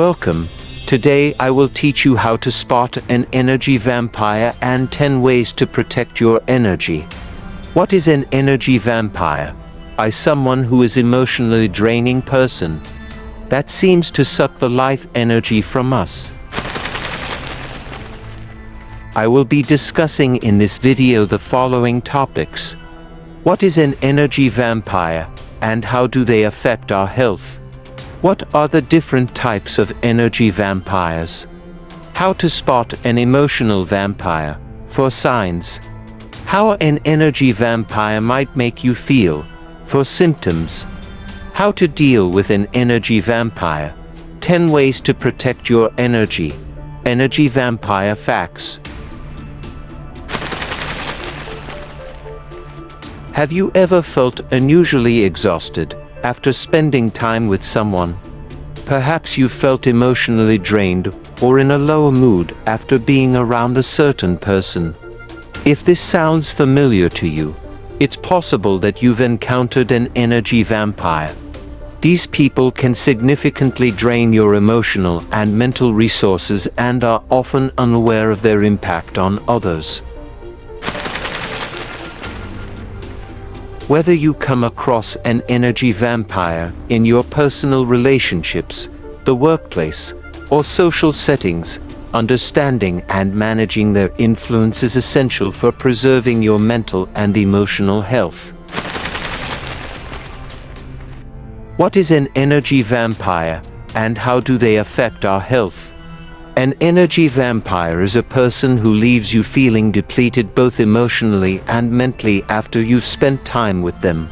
Welcome. Today I will teach you how to spot an energy vampire and 10 ways to protect your energy. What is an energy vampire? Someone who is emotionally draining person that seems to suck the life energy from us. I will be discussing in this video the following topics. What is an energy vampire, and how do they affect our health? What are the different types of energy vampires? How to spot an emotional vampire. 4 signs. How an energy vampire might make you feel. 4 symptoms. How to deal with an energy vampire. 10 ways to protect your energy. Energy vampire facts. Have you ever felt unusually exhausted after spending time with someone? Perhaps you felt emotionally drained or in a lower mood after being around a certain person. If this sounds familiar to you, it's possible that you've encountered an energy vampire. These people can significantly drain your emotional and mental resources and are often unaware of their impact on others. Whether you come across an energy vampire in your personal relationships, the workplace, or social settings, understanding and managing their influence is essential for preserving your mental and emotional health. What is an energy vampire, and how do they affect our health? An energy vampire is a person who leaves you feeling depleted both emotionally and mentally after you've spent time with them.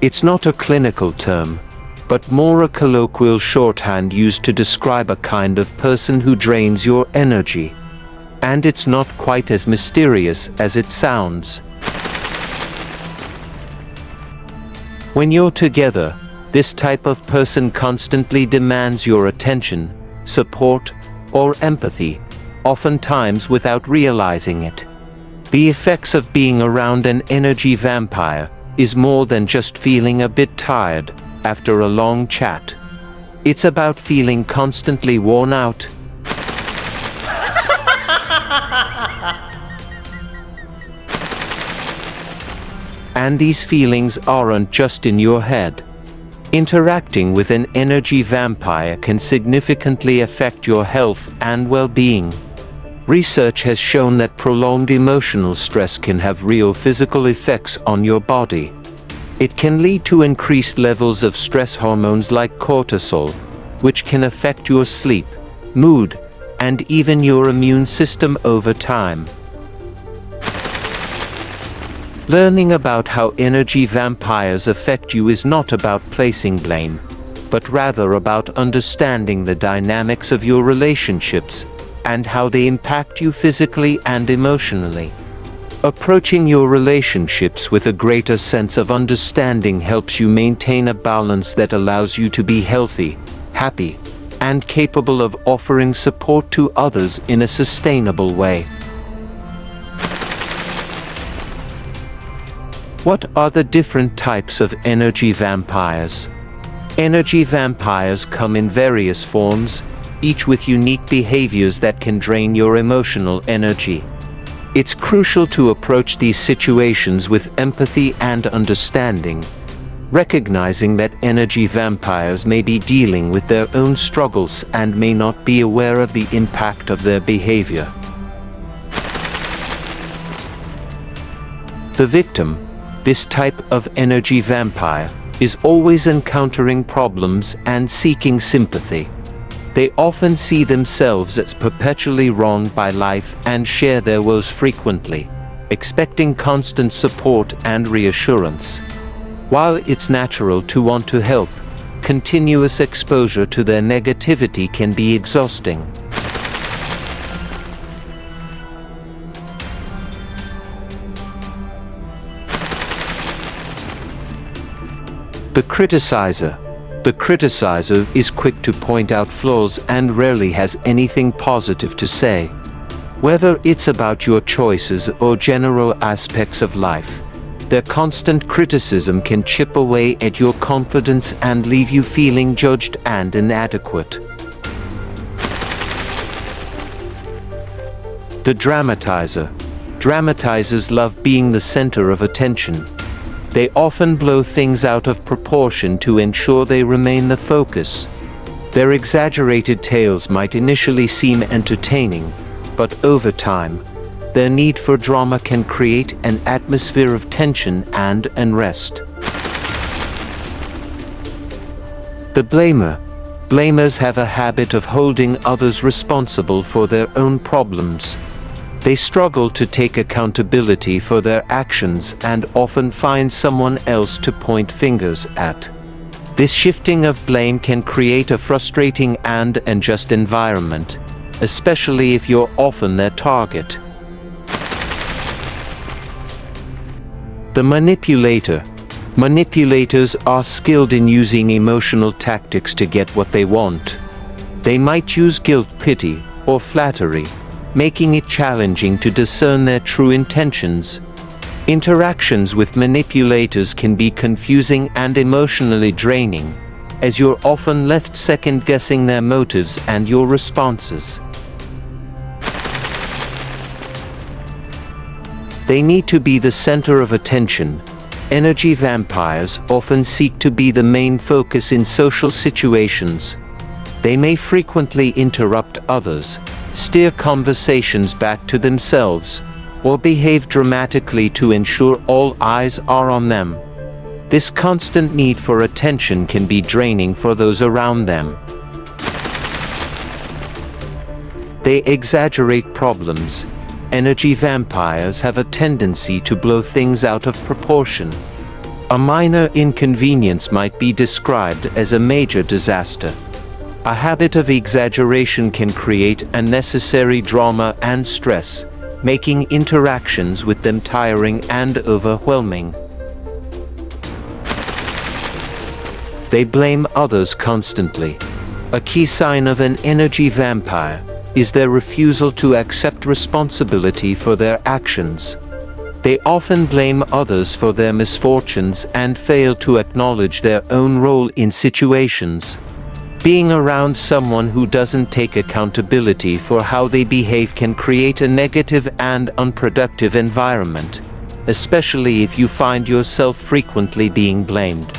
It's not a clinical term, but more a colloquial shorthand used to describe a kind of person who drains your energy. And it's not quite as mysterious as it sounds. When you're together, this type of person constantly demands your attention, support, or empathy, oftentimes without realizing it. The effects of being around an energy vampire is more than just feeling a bit tired after a long chat. It's about feeling constantly worn out. And these feelings aren't just in your head. Interacting with an energy vampire can significantly affect your health and well-being. Research has shown that prolonged emotional stress can have real physical effects on your body. It can lead to increased levels of stress hormones like cortisol, which can affect your sleep, mood, and even your immune system over time. Learning about how energy vampires affect you is not about placing blame, but rather about understanding the dynamics of your relationships and how they impact you physically and emotionally. Approaching your relationships with a greater sense of understanding helps you maintain a balance that allows you to be healthy, happy, and capable of offering support to others in a sustainable way. What are the different types of energy vampires? Energy vampires come in various forms, each with unique behaviors that can drain your emotional energy. It's crucial to approach these situations with empathy and understanding, recognizing that energy vampires may be dealing with their own struggles and may not be aware of the impact of their behavior. The victim, this type of energy vampire, is always encountering problems and seeking sympathy. They often see themselves as perpetually wronged by life and share their woes frequently, expecting constant support and reassurance. While it's natural to want to help, continuous exposure to their negativity can be exhausting. The criticizer. The criticizer is quick to point out flaws and rarely has anything positive to say. Whether it's about your choices or general aspects of life, their constant criticism can chip away at your confidence and leave you feeling judged and inadequate. The dramatizer. Dramatizers love being the center of attention. They often blow things out of proportion to ensure they remain the focus. Their exaggerated tales might initially seem entertaining, but over time, their need for drama can create an atmosphere of tension and unrest. The blamer. Blamers have a habit of holding others responsible for their own problems. They struggle to take accountability for their actions and often find someone else to point fingers at. This shifting of blame can create a frustrating and unjust environment, especially if you're often their target. The manipulator. Manipulators are skilled in using emotional tactics to get what they want. They might use guilt, pity, or flattery, making it challenging to discern their true intentions. Interactions with manipulators can be confusing and emotionally draining, as you're often left second-guessing their motives and your responses. They need to be the center of attention. Energy vampires often seek to be the main focus in social situations. They may frequently interrupt others, steer conversations back to themselves, or behave dramatically to ensure all eyes are on them. This constant need for attention can be draining for those around them. They exaggerate problems. Energy vampires have a tendency to blow things out of proportion. A minor inconvenience might be described as a major disaster. A habit of exaggeration can create unnecessary drama and stress, making interactions with them tiring and overwhelming. They blame others constantly. A key sign of an energy vampire is their refusal to accept responsibility for their actions. They often blame others for their misfortunes and fail to acknowledge their own role in situations. Being around someone who doesn't take accountability for how they behave can create a negative and unproductive environment, especially if you find yourself frequently being blamed.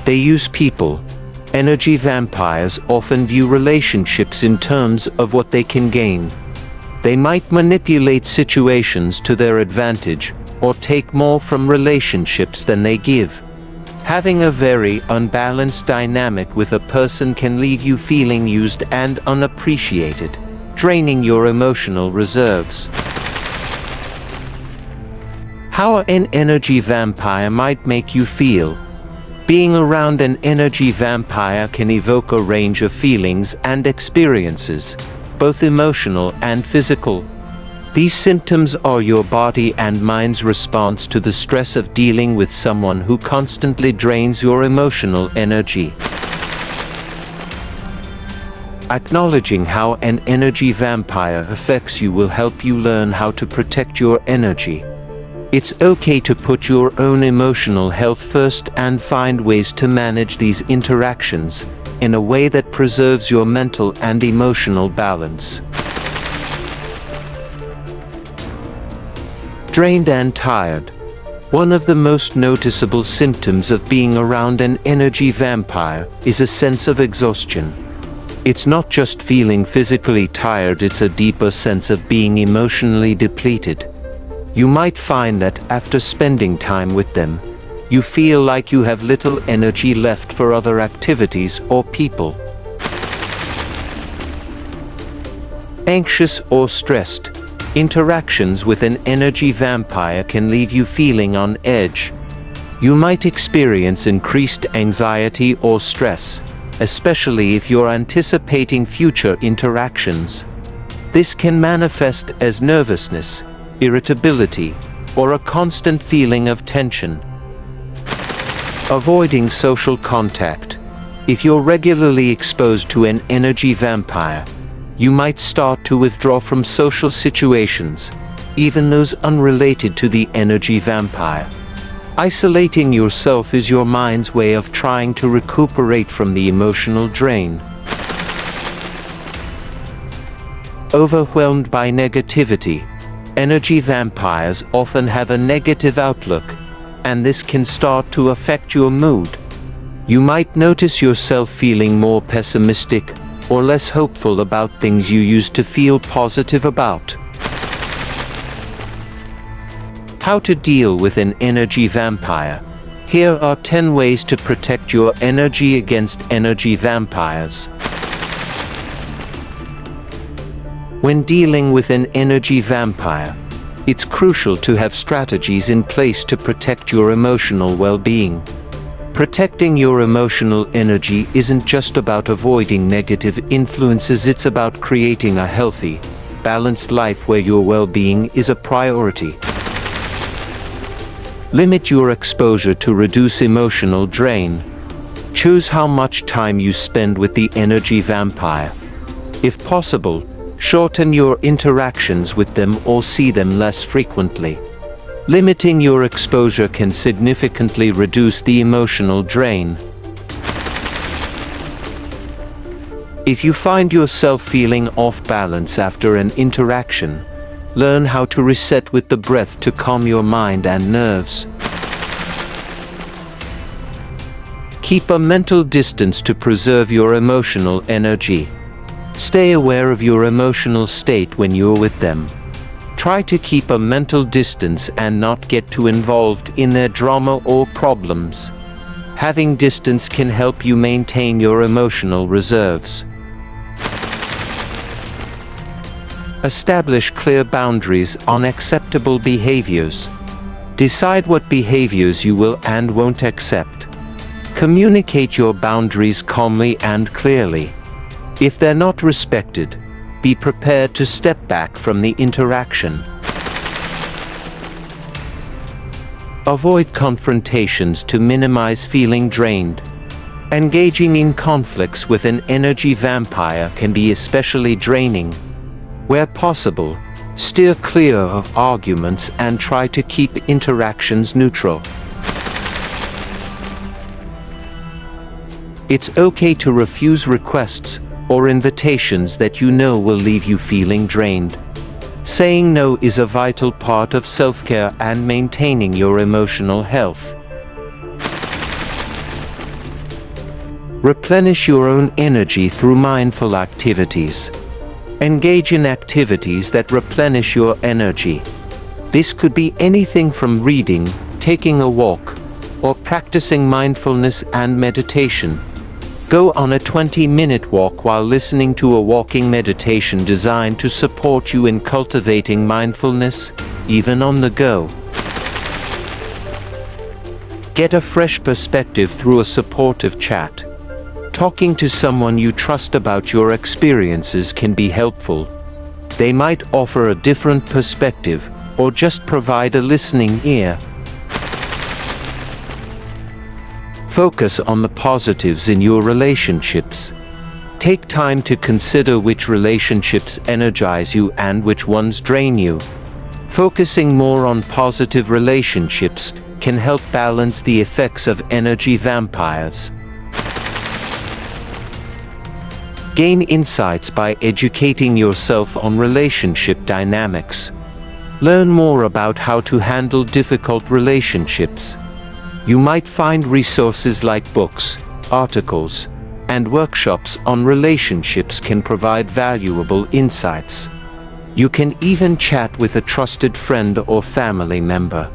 They use people. Energy vampires often view relationships in terms of what they can gain. They might manipulate situations to their advantage or take more from relationships than they give. Having a very unbalanced dynamic with a person can leave you feeling used and unappreciated, draining your emotional reserves. How an energy vampire might make you feel. Being around an energy vampire can evoke a range of feelings and experiences, both emotional and physical. These symptoms are your body and mind's response to the stress of dealing with someone who constantly drains your emotional energy. Acknowledging how an energy vampire affects you will help you learn how to protect your energy. It's okay to put your own emotional health first and find ways to manage these interactions in a way that preserves your mental and emotional balance. Drained and tired. One of the most noticeable symptoms of being around an energy vampire is a sense of exhaustion. It's not just feeling physically tired, it's a deeper sense of being emotionally depleted. You might find that after spending time with them, you feel like you have little energy left for other activities or people. Anxious or stressed. Interactions with an energy vampire can leave you feeling on edge. You might experience increased anxiety or stress, especially if you're anticipating future interactions. This can manifest as nervousness, irritability, or a constant feeling of tension. Avoiding social contact. If you're regularly exposed to an energy vampire, you might start to withdraw from social situations, even those unrelated to the energy vampire. Isolating yourself is your mind's way of trying to recuperate from the emotional drain. Overwhelmed by negativity, energy vampires often have a negative outlook, and this can start to affect your mood. You might notice yourself feeling more pessimistic or less hopeful about things you used to feel positive about. How to deal with an energy vampire. Here are 10 ways to protect your energy against energy vampires. When dealing with an energy vampire, it's crucial to have strategies in place to protect your emotional well-being. Protecting your emotional energy isn't just about avoiding negative influences, it's about creating a healthy, balanced life where your well-being is a priority. Limit your exposure to reduce emotional drain. Choose how much time you spend with the energy vampire. If possible, shorten your interactions with them or see them less frequently. Limiting your exposure can significantly reduce the emotional drain. If you find yourself feeling off balance after an interaction, learn how to reset with the breath to calm your mind and nerves. Keep a mental distance to preserve your emotional energy. Stay aware of your emotional state when you're with them. Try to keep a mental distance and not get too involved in their drama or problems. Having distance can help you maintain your emotional reserves. Establish clear boundaries on acceptable behaviors. Decide what behaviors you will and won't accept. Communicate your boundaries calmly and clearly. If they're not respected, be prepared to step back from the interaction. Avoid confrontations to minimize feeling drained. Engaging in conflicts with an energy vampire can be especially draining. Where possible, steer clear of arguments and try to keep interactions neutral. It's okay to refuse requests or invitations that you know will leave you feeling drained. Saying no is a vital part of self-care and maintaining your emotional health. Replenish your own energy through mindful activities. Engage in activities that replenish your energy. This could be anything from reading, taking a walk, or practicing mindfulness and meditation. Go on a 20-minute walk while listening to a walking meditation designed to support you in cultivating mindfulness, even on the go. Get a fresh perspective through a supportive chat. Talking to someone you trust about your experiences can be helpful. They might offer a different perspective or just provide a listening ear. Focus on the positives in your relationships. Take time to consider which relationships energize you and which ones drain you. Focusing more on positive relationships can help balance the effects of energy vampires. Gain insights by educating yourself on relationship dynamics. Learn more about how to handle difficult relationships. You might find resources like books, articles, and workshops on relationships can provide valuable insights. You can even chat with a trusted friend or family member.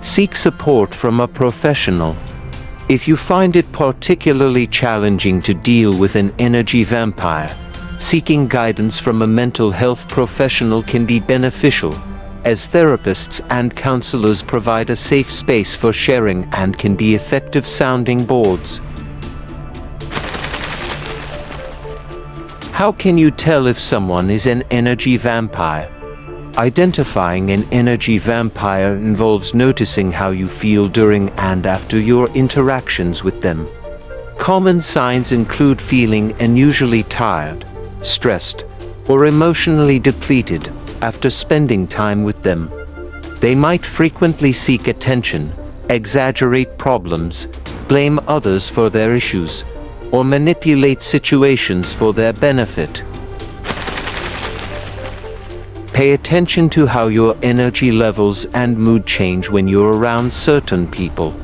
Seek support from a professional. If you find it particularly challenging to deal with an energy vampire, seeking guidance from a mental health professional can be beneficial, as therapists and counselors provide a safe space for sharing and can be effective sounding boards. How can you tell if someone is an energy vampire? Identifying an energy vampire involves noticing how you feel during and after your interactions with them. Common signs include feeling unusually tired, stressed, or emotionally depleted after spending time with them. They might frequently seek attention, exaggerate problems, blame others for their issues, or manipulate situations for their benefit. Pay attention to how your energy levels and mood change when you're around certain people.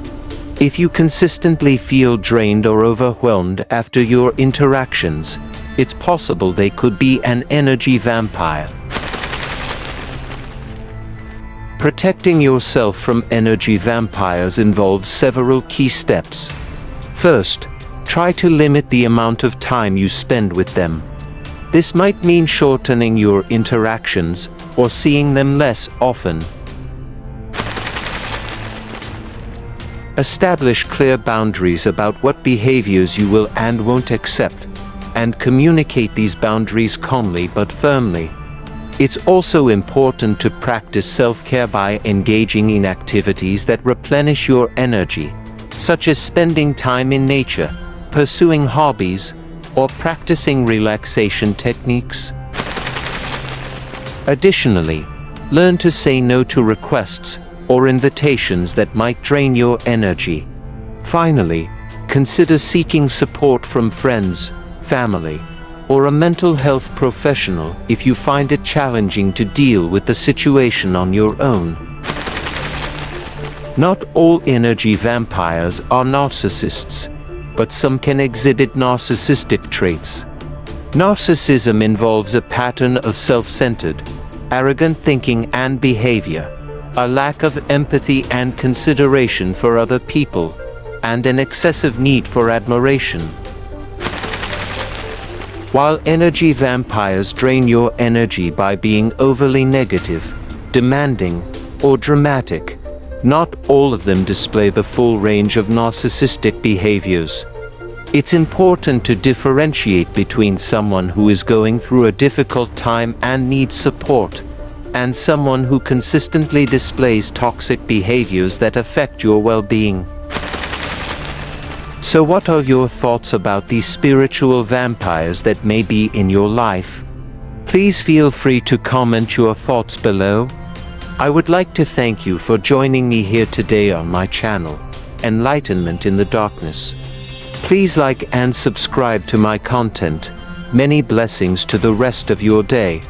If you consistently feel drained or overwhelmed after your interactions, it's possible they could be an energy vampire. Protecting yourself from energy vampires involves several key steps. First, try to limit the amount of time you spend with them. This might mean shortening your interactions or seeing them less often. Establish clear boundaries about what behaviors you will and won't accept, and communicate these boundaries calmly but firmly. It's also important to practice self-care by engaging in activities that replenish your energy, such as spending time in nature, pursuing hobbies, or practicing relaxation techniques. Additionally, learn to say no to requests or invitations that might drain your energy. Finally, consider seeking support from friends, family, or a mental health professional if you find it challenging to deal with the situation on your own. Not all energy vampires are narcissists, but some can exhibit narcissistic traits. Narcissism involves a pattern of self-centered, arrogant thinking and behavior, a lack of empathy and consideration for other people, and an excessive need for admiration. While energy vampires drain your energy by being overly negative, demanding, or dramatic, not all of them display the full range of narcissistic behaviors. It's important to differentiate between someone who is going through a difficult time and needs support, and someone who consistently displays toxic behaviors that affect your well-being. So what are your thoughts about these spiritual vampires that may be in your life? Please feel free to comment your thoughts below. I would like to thank you for joining me here today on my channel, Enlightenment in the Darkness. Please like and subscribe to my content. Many blessings to the rest of your day.